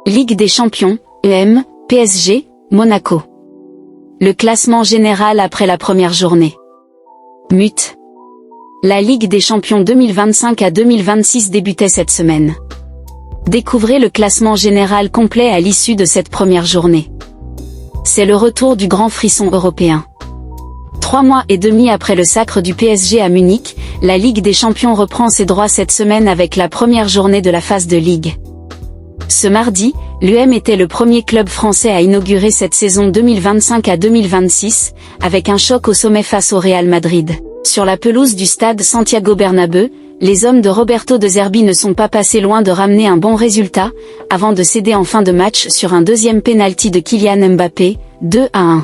Ligue des champions, EM, PSG, Monaco. Le classement général après la première journée. MUT. La Ligue des champions 2025 à 2026 débutait cette semaine. Découvrez le classement général complet à l'issue de cette première journée. C'est le retour du grand frisson européen. 3 mois et demi après le sacre du PSG à Munich, la Ligue des champions reprend ses droits cette semaine avec la première journée de la phase de Ligue. Ce mardi, l'UM était le premier club français à inaugurer cette saison 2025 à 2026, avec un choc au sommet face au Real Madrid. Sur la pelouse du stade Santiago Bernabéu, les hommes de Roberto De Zerbi ne sont pas passés loin de ramener un bon résultat, avant de céder en fin de match sur un deuxième pénalty de Kylian Mbappé, 2-1.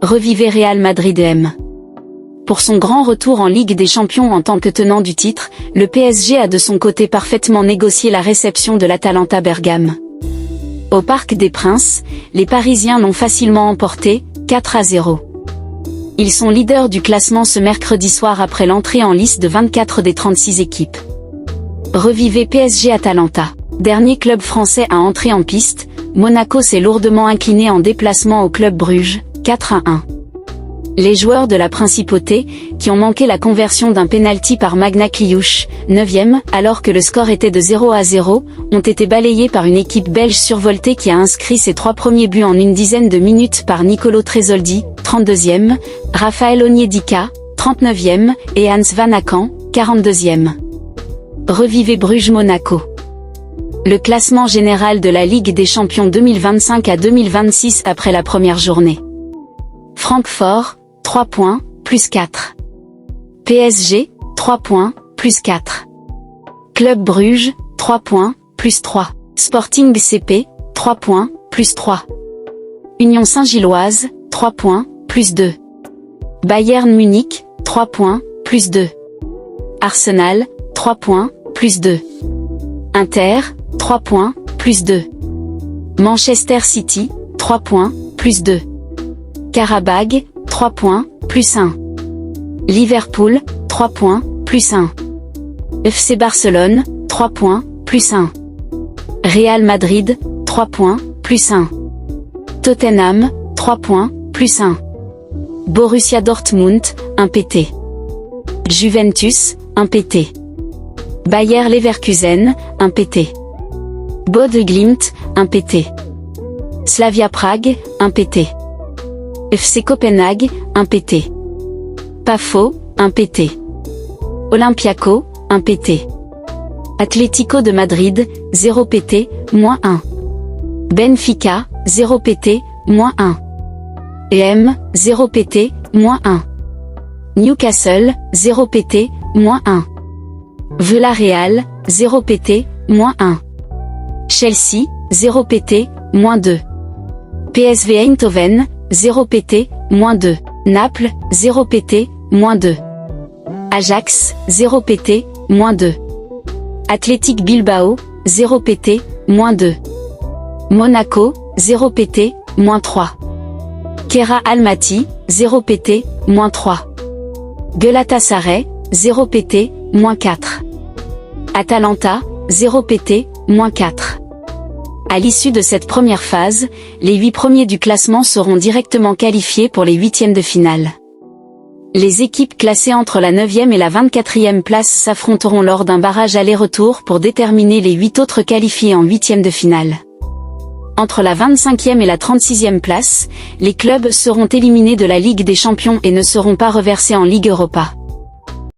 Revivez Real Madrid EM. Pour son grand retour en Ligue des Champions en tant que tenant du titre, le PSG a de son côté parfaitement négocié la réception de l'Atalanta Bergame. Au Parc des Princes, les Parisiens l'ont facilement emporté, 4-0. Ils sont leaders du classement ce mercredi soir après l'entrée en lice de 24 des 36 équipes. Revivez PSG-Atalanta. Dernier club français à entrer en piste, Monaco s'est lourdement incliné en déplacement au club Bruges, 4-1. Les joueurs de la Principauté, qui ont manqué la conversion d'un pénalty par Magna Kliuch, 9e, alors que le score était de 0-0, ont été balayés par une équipe belge survoltée qui a inscrit ses 3 premiers buts en une dizaine de minutes par Nicolo Tresoldi, 32e, Raphaël Onyedika, 39e, et Hans Van Aken, 42e. Revivez Bruges-Monaco. Le classement général de la Ligue des champions 2025 à 2026 après la première journée. Francfort, 3 points, plus 4. PSG, 3 points, plus 4. Club Bruges, 3 points, plus 3. Sporting CP, 3 points, plus 3. Union Saint-Gilloise, 3 points, plus 2. Bayern Munich, 3 points, plus 2. Arsenal, 3 points, plus 2. Inter, 3 points, plus 2. Manchester City, 3 points, plus 2. Karabag, 3 points, plus 1. Liverpool, 3 points, plus 1. FC Barcelone, 3 points, plus 1. Real Madrid, 3 points, plus 1. Tottenham, 3 points, plus 1. Borussia Dortmund, 1 PT. Juventus, 1 PT. Bayer Leverkusen, 1 PT. Bodø/Glimt, 1 PT. Slavia Prague, 1 PT. FC Copenhague, 1 PT. Pafo, 1 PT. Olympiaco, 1 PT. Atlético de Madrid, 0 PT, moins 1. Benfica, 0 PT, moins 1. EM, 0 PT, moins 1. Newcastle, 0 PT, moins 1. Villarreal, 0 PT, moins 1. Chelsea, 0 PT, moins 2. PSV Eindhoven, 0 PT, moins 2. Naples, 0 PT, moins 2. Ajax, 0 PT, moins 2. Athletic Bilbao, 0 PT, moins 2. Monaco, 0 PT, moins 3. Kera Almaty, 0 PT, moins 3. Galatasaray, 0 PT, moins 4. Atalanta, 0 PT, moins 4. À l'issue de cette première phase, les 8 premiers du classement seront directement qualifiés pour les 8e de finale. Les équipes classées entre la 9e et la 24e place s'affronteront lors d'un barrage aller-retour pour déterminer les 8 autres qualifiés en 8e de finale. Entre la 25e et la 36e place, les clubs seront éliminés de la Ligue des Champions et ne seront pas reversés en Ligue Europa.